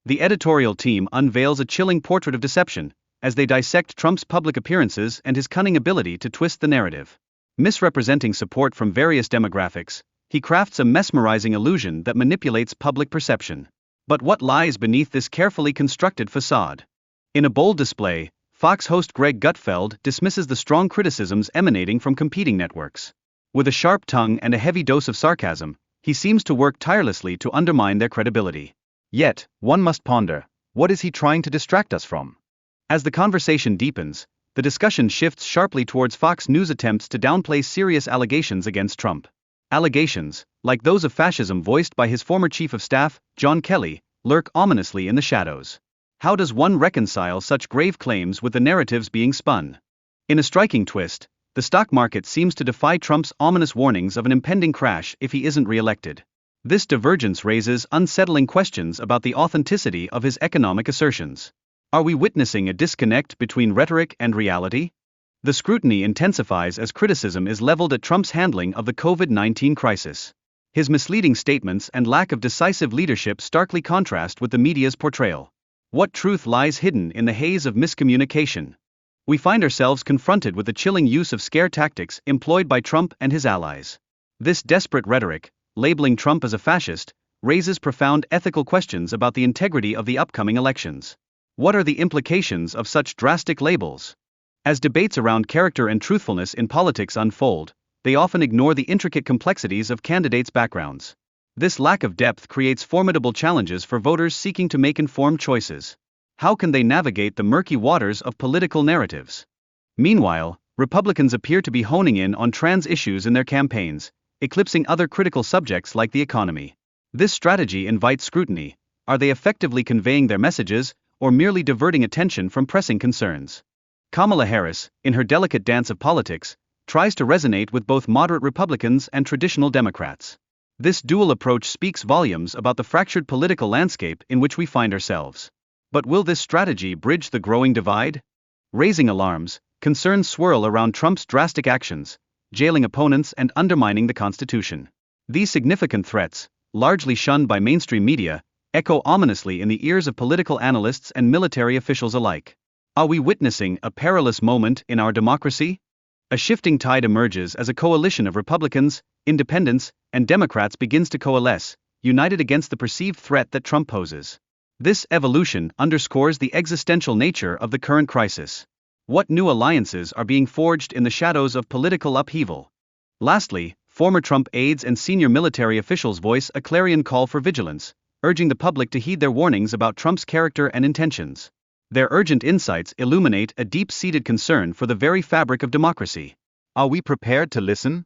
The editorial team unveils a chilling portrait of deception, as they dissect Trump's public appearances and his cunning ability to twist the narrative. Misrepresenting support from various demographics, he crafts a mesmerizing illusion that manipulates public perception. But what lies beneath this carefully constructed facade? In a bold display, Fox host Greg Gutfeld dismisses the strong criticisms emanating from competing networks. With a sharp tongue and a heavy dose of sarcasm, he seems to work tirelessly to undermine their credibility. Yet, one must ponder, what is he trying to distract us from? As the conversation deepens, the discussion shifts sharply towards Fox News' attempts to downplay serious allegations against Trump. Allegations, like those of fascism voiced by his former chief of staff, John Kelly, lurk ominously in the shadows. How does one reconcile such grave claims with the narratives being spun? In a striking twist, the stock market seems to defy Trump's ominous warnings of an impending crash if he isn't re-elected. This divergence raises unsettling questions about the authenticity of his economic assertions. Are we witnessing a disconnect between rhetoric and reality? The scrutiny intensifies as criticism is leveled at Trump's handling of the COVID-19 crisis. His misleading statements and lack of decisive leadership starkly contrast with the media's portrayal. What truth lies hidden in the haze of miscommunication? We find ourselves confronted with the chilling use of scare tactics employed by Trump and his allies. This desperate rhetoric, labeling Trump as a fascist, raises profound ethical questions about the integrity of the upcoming elections. What are the implications of such drastic labels? As debates around character and truthfulness in politics unfold, they often ignore the intricate complexities of candidates' backgrounds. This lack of depth creates formidable challenges for voters seeking to make informed choices. How can they navigate the murky waters of political narratives? Meanwhile, Republicans appear to be honing in on trans issues in their campaigns, eclipsing other critical subjects like the economy. This strategy invites scrutiny. Are they effectively conveying their messages, or merely diverting attention from pressing concerns? Kamala Harris, in her delicate dance of politics, tries to resonate with both moderate Republicans and traditional Democrats. This dual approach speaks volumes about the fractured political landscape in which we find ourselves. But will this strategy bridge the growing divide? Raising alarms, concerns swirl around Trump's drastic actions, jailing opponents and undermining the Constitution. These significant threats, largely shunned by mainstream media, echo ominously in the ears of political analysts and military officials alike. Are we witnessing a perilous moment in our democracy? A shifting tide emerges as a coalition of Republicans, independents, and Democrats begins to coalesce, united against the perceived threat that Trump poses. This evolution underscores the existential nature of the current crisis. What new alliances are being forged in the shadows of political upheaval? Lastly, former Trump aides and senior military officials voice a clarion call for vigilance, urging the public to heed their warnings about Trump's character and intentions. Their urgent insights illuminate a deep-seated concern for the very fabric of democracy. Are we prepared to listen?